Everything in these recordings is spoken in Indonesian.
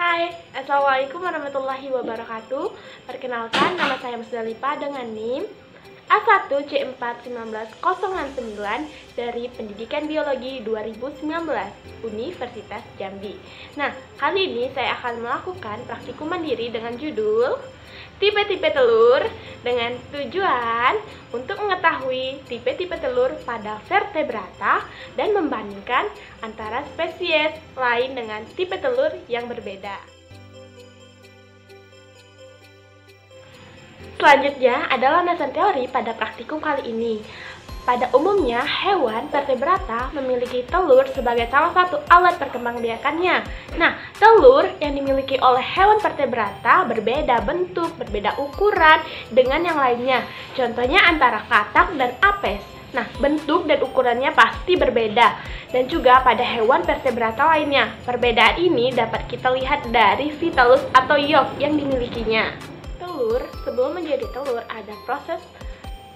Hai, Assalamualaikum warahmatullahi wabarakatuh. Perkenalkan, nama saya Musdalifah dengan NIM A1C41909 dari Pendidikan Biologi 2019 Universitas Jambi. Nah, kali ini saya akan melakukan praktikum mandiri dengan judul tipe-tipe telur dengan tujuan untuk mengetahui tipe-tipe telur pada vertebrata dan membandingkan antara spesies lain dengan tipe telur yang berbeda. Selanjutnya adalah landasan teori pada praktikum kali ini. Pada umumnya, hewan vertebrata memiliki telur sebagai salah satu alat perkembangbiakannya. Nah, telur yang dimiliki oleh hewan vertebrata berbeda bentuk, berbeda ukuran dengan yang lainnya. Contohnya antara katak dan apes. Nah, bentuk dan ukurannya pasti berbeda. Dan juga pada hewan vertebrata lainnya. Perbedaan ini dapat kita lihat dari vitellus atau yolk yang dimilikinya. Telur, sebelum menjadi telur ada proses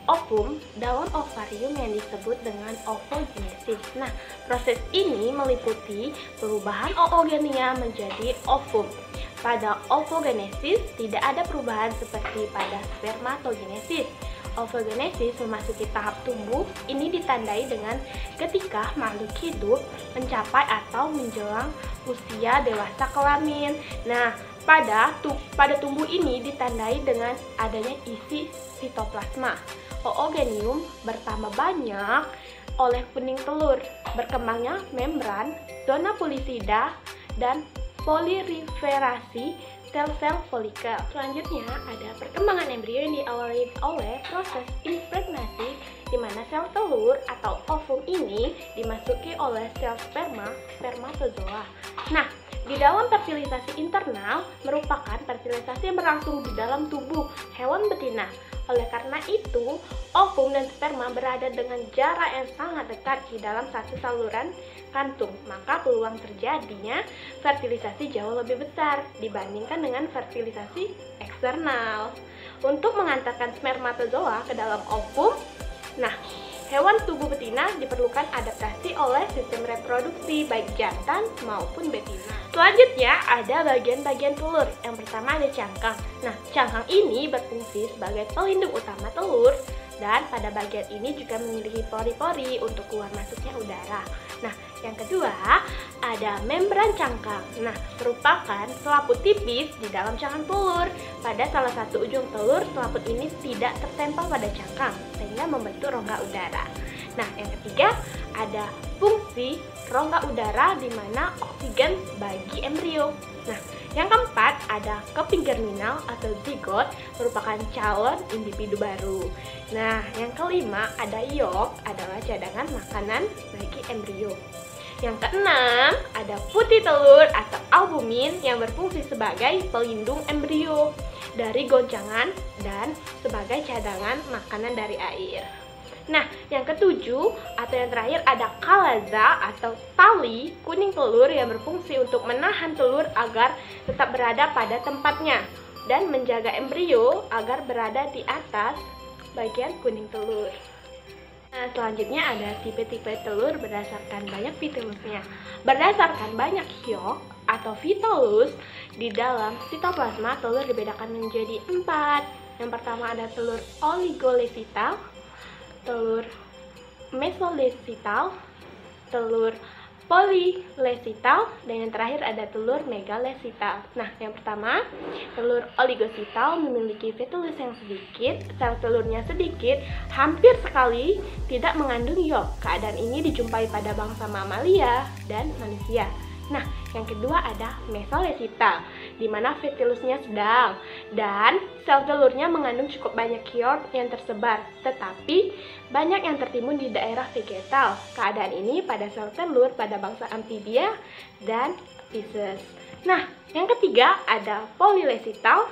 ovum dalam ovarium yang disebut dengan ovogenesis. Nah, proses ini meliputi perubahan oogenia menjadi ovum. Pada ovogenesis tidak ada perubahan seperti pada spermatogenesis. Ovogenesis memasuki tahap tumbuh. Ini ditandai dengan ketika makhluk hidup mencapai atau menjelang usia dewasa kelamin. Nah, pada tumbuh ini ditandai dengan adanya isi sitoplasma. Oogenium bertambah banyak oleh kuning telur, berkembangnya membran, zona polisida, dan poliriferasi sel-sel folikel. Selanjutnya ada perkembangan embrio yang diawali oleh proses impregnasi, di mana sel telur atau ovum ini dimasuki oleh sel spermatozoa. Nah, di dalam fertilisasi internal merupakan fertilisasi yang berlangsung di dalam tubuh hewan betina. Oleh karena itu, ovum dan sperma berada dengan jarak yang sangat dekat di dalam satu saluran kantung. Maka peluang terjadinya fertilisasi jauh lebih besar dibandingkan dengan fertilisasi eksternal. Untuk mengantarkan spermatozoa ke dalam ovum, nah, hewan tubuh betina diperlukan adaptasi oleh sistem reproduksi baik jantan maupun betina. Selanjutnya ada bagian-bagian telur. Yang pertama ada cangkang. Nah, cangkang ini berfungsi sebagai pelindung utama telur dan pada bagian ini juga memiliki pori-pori untuk keluar masuknya udara. Nah, yang kedua ada membran cangkang. Nah, merupakan selaput tipis di dalam cangkang telur. Pada salah satu ujung telur, selaput ini tidak tertempel pada cangkang sehingga membentuk rongga udara. Nah, yang ketiga ada fungsi rongga udara di mana oksigen bagi embrio. Nah, yang keempat ada keping germinal atau zigot, merupakan calon individu baru. Nah, yang kelima ada yolk, adalah cadangan makanan bagi embrio. Yang keenam ada putih telur atau albumin yang berfungsi sebagai pelindung embrio dari goncangan dan sebagai cadangan makanan dari air. Nah, yang ketujuh atau yang terakhir ada kalaza atau tali kuning telur yang berfungsi untuk menahan telur agar tetap berada pada tempatnya dan menjaga embrio agar berada di atas bagian kuning telur. Nah, selanjutnya ada tipe-tipe telur berdasarkan banyak vitellusnya. Berdasarkan banyak yolk atau vitellus di dalam sitoplasma, telur dibedakan menjadi 4. Yang pertama ada telur oligolesital, telur mesolesital, telur polylesital, dan yang terakhir ada telur megalesital. Nah, yang pertama, telur oligosital memiliki vitellus yang sedikit, sel telurnya sedikit, hampir sekali tidak mengandung yolk. Keadaan ini dijumpai pada bangsa mamalia dan manusia. Nah, yang kedua ada mesolesital, di mana vitellusnya sedang dan sel telurnya mengandung cukup banyak yolk yang tersebar, tetapi banyak yang tertimbun di daerah vegetal. Keadaan ini pada sel telur pada bangsa amfibia dan Pisces. Nah, yang ketiga ada polylesital,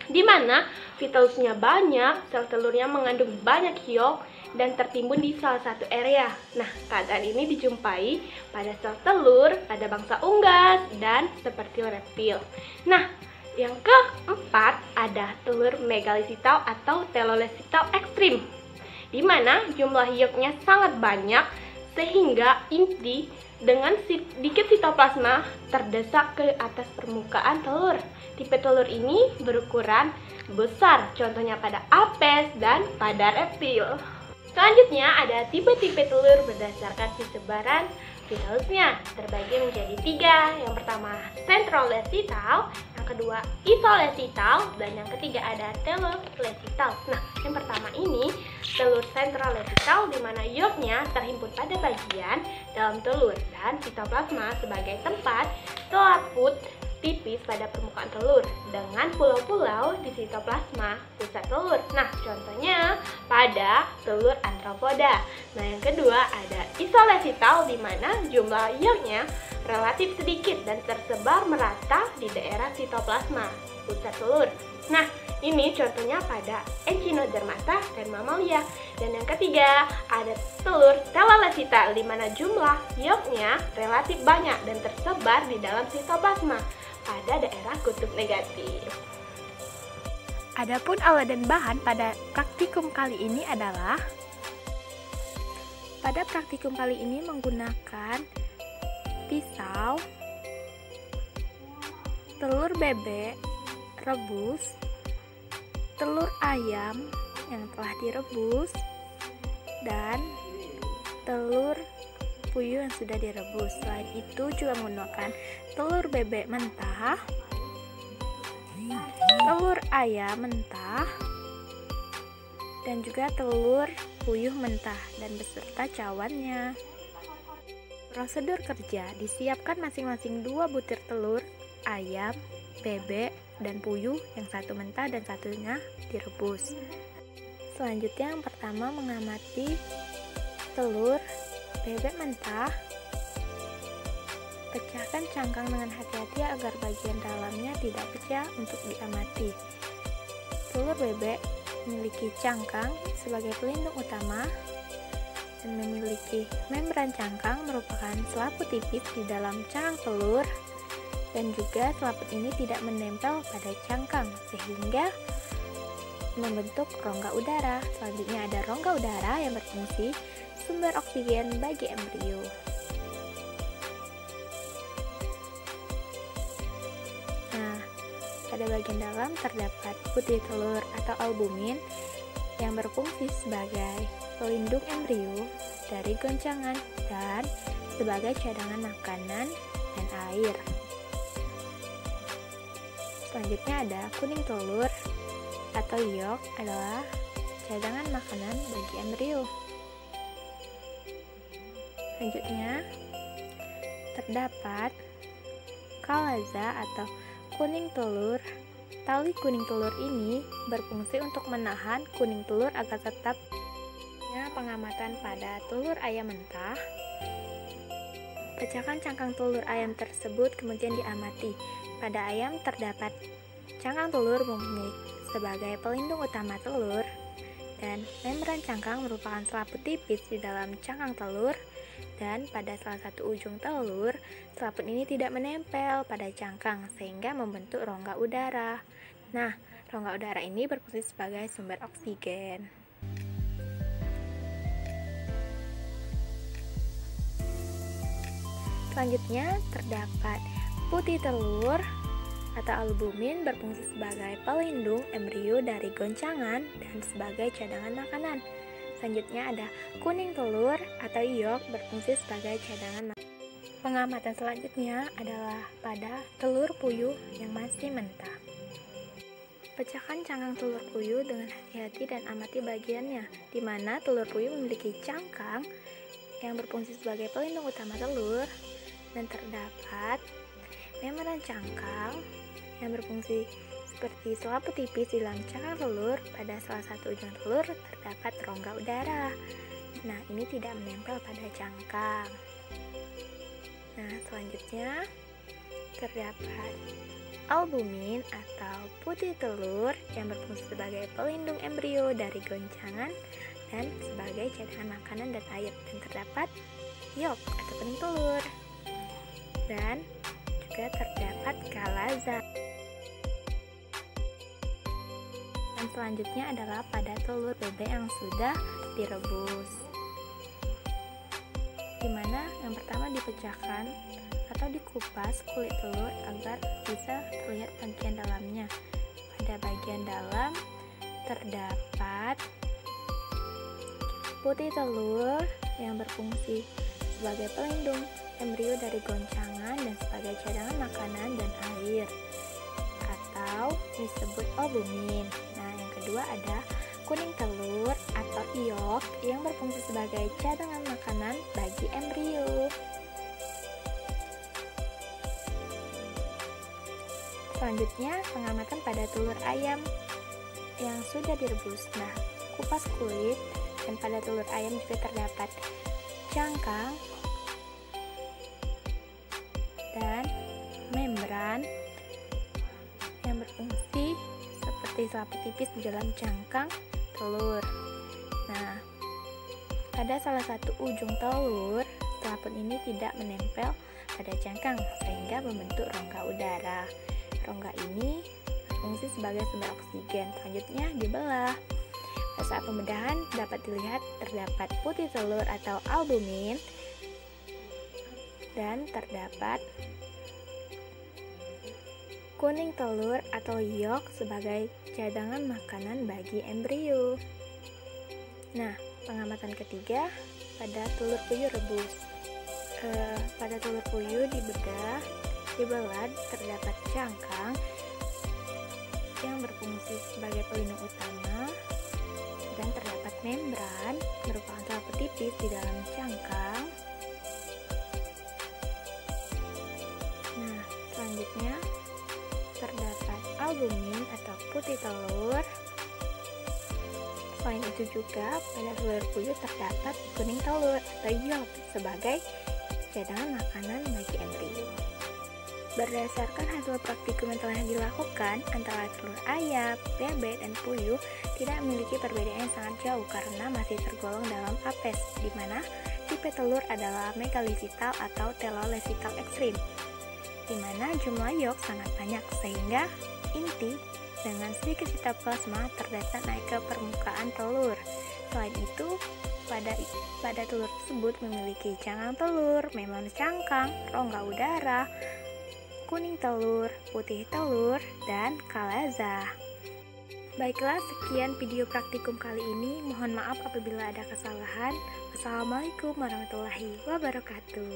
di mana vitellusnya banyak, sel telurnya mengandung banyak yolk dan tertimbun di salah satu area. Nah, keadaan ini dijumpai pada sel telur, pada bangsa unggas, dan seperti reptil. Nah, yang keempat ada telur megalesital atau telolesital ekstrim, di mana jumlah yolknya sangat banyak sehingga inti dengan sedikit sitoplasma terdesak ke atas permukaan telur. Tipe telur ini berukuran besar, contohnya pada apes dan pada reptil. Selanjutnya ada tipe-tipe telur berdasarkan sebaran vitalusnya, terbagi menjadi 3. Yang pertama centrolecital, yang kedua isolecital, dan yang ketiga ada telolecital. Nah, yang pertama ini telur centrolecital, di mana yolknya terhimpun pada bagian dalam telur dan sitoplasma sebagai tempat selaput tipis pada permukaan telur dengan pulau-pulau di sitoplasma pusat telur. Nah, contohnya pada telur arthropoda. Nah, yang kedua ada isolecital, di mana jumlah yolknya relatif sedikit dan tersebar merata di daerah sitoplasma pusat telur. Nah, ini contohnya pada Echinodermata dan Mamalia. Dan yang ketiga ada telur telolecital, di mana jumlah yolknya relatif banyak dan tersebar di dalam sitoplasma pada daerah kutub negatif. Adapun alat dan bahan pada praktikum kali ini adalah menggunakan pisau, telur bebek rebus, telur ayam yang telah direbus, dan telur puyuh yang sudah direbus. Selain itu juga menggunakan telur bebek mentah, telur ayam mentah, dan juga telur puyuh mentah dan beserta cawannya. Prosedur kerja: disiapkan masing-masing 2 butir telur ayam, bebek, dan puyuh, yang satu mentah dan satunya direbus. Selanjutnya yang pertama mengamati telur bebek mentah. Pecahkan cangkang dengan hati-hati agar bagian dalamnya tidak pecah untuk diamati. Telur bebek memiliki cangkang sebagai pelindung utama dan memiliki membran cangkang merupakan selaput tipis di dalam cangkang telur, dan juga selaput ini tidak menempel pada cangkang sehingga membentuk rongga udara. Selanjutnya ada rongga udara yang berfungsi sumber oksigen bagi embrio. Nah, pada bagian dalam terdapat putih telur atau albumin yang berfungsi sebagai pelindung embrio dari goncangan dan sebagai cadangan makanan dan air. Selanjutnya ada kuning telur atau yolk, adalah cadangan makanan bagi embrio. Selanjutnya terdapat kalaza atau kuning telur. Tali kuning telur ini berfungsi untuk menahan kuning telur agar tetap. Pengamatan pada telur ayam mentah. Pecahkan cangkang telur ayam tersebut kemudian diamati. Pada ayam terdapat cangkang telur sebagai pelindung utama telur, dan membran cangkang merupakan selaput tipis di dalam cangkang telur, dan pada salah satu ujung telur, selaput ini tidak menempel pada cangkang sehingga membentuk rongga udara. Nah, rongga udara ini berfungsi sebagai sumber oksigen. Selanjutnya terdapat putih telur atau albumin berfungsi sebagai pelindung embrio dari goncangan dan sebagai cadangan makanan. Selanjutnya ada kuning telur atau yolk berfungsi sebagai cadangan makanan. Pengamatan selanjutnya adalah pada telur puyuh yang masih mentah. Pecahkan cangkang telur puyuh dengan hati-hati dan amati bagiannya, di mana telur puyuh memiliki cangkang yang berfungsi sebagai pelindung utama telur, dan terdapat membran cangkang yang berfungsi seperti selaput tipis di dalam cangkang telur. Pada salah satu ujung telur terdapat rongga udara. Nah, ini tidak menempel pada cangkang. Nah, selanjutnya terdapat albumin atau putih telur yang berfungsi sebagai pelindung embrio dari goncangan dan sebagai cadangan makanan dan air, dan terdapat yolk atau kuning telur, dan juga terdapat kalaza. Dan selanjutnya adalah pada telur bebek yang sudah direbus. dimana yang pertama dipecahkan atau dikupas kulit telur agar bisa terlihat bagian dalamnya. Pada bagian dalam terdapat putih telur yang berfungsi sebagai pelindung embrio dari goncangan dan sebagai cadangan makanan dan air, atau disebut albumin. Nah, yang kedua ada kuning telur atau iok yang berfungsi sebagai cadangan makanan bagi embrio. Selanjutnya, pengamatan pada telur ayam yang sudah direbus. Nah, kupas kulit dan pada telur ayam juga terdapat cangkang dan membran yang berfungsi seperti selaput tipis di dalam cangkang telur. Nah, pada salah satu ujung telur, selaput ini tidak menempel pada cangkang sehingga membentuk rongga udara. Rongga ini berfungsi sebagai sumber oksigen. Selanjutnya dibelah. Pada saat pembedahan dapat dilihat terdapat putih telur atau albumin dan terdapat kuning telur atau yolk sebagai cadangan makanan bagi embrio. Nah, pengamatan ketiga pada telur puyuh rebus. Pada telur puyuh dibelah terdapat cangkang yang berfungsi sebagai pelindung utama dan terdapat membran merupakan selaput tipis di dalam cangkang. Nah, selanjutnya terdapat albumin atau putih telur. Selain itu juga pada telur puyuh terdapat kuning telur atau yolk sebagai cadangan makanan bagi embrio. Berdasarkan hasil praktikum yang telah dilakukan antara telur ayam, bebek, dan puyuh tidak memiliki perbedaan yang sangat jauh karena masih tergolong dalam apes, di mana tipe telur adalah megalisital atau telolesital ekstrim, di mana jumlah yolk sangat banyak sehingga inti dengan sedikit sitoplasma terdesak naik ke permukaan telur. Selain itu, pada telur tersebut memiliki cangkang telur, membran cangkang, rongga udara, kuning telur, putih telur, dan kalaza. Baiklah, sekian video praktikum kali ini. Mohon maaf apabila ada kesalahan. Wassalamualaikum warahmatullahi wabarakatuh.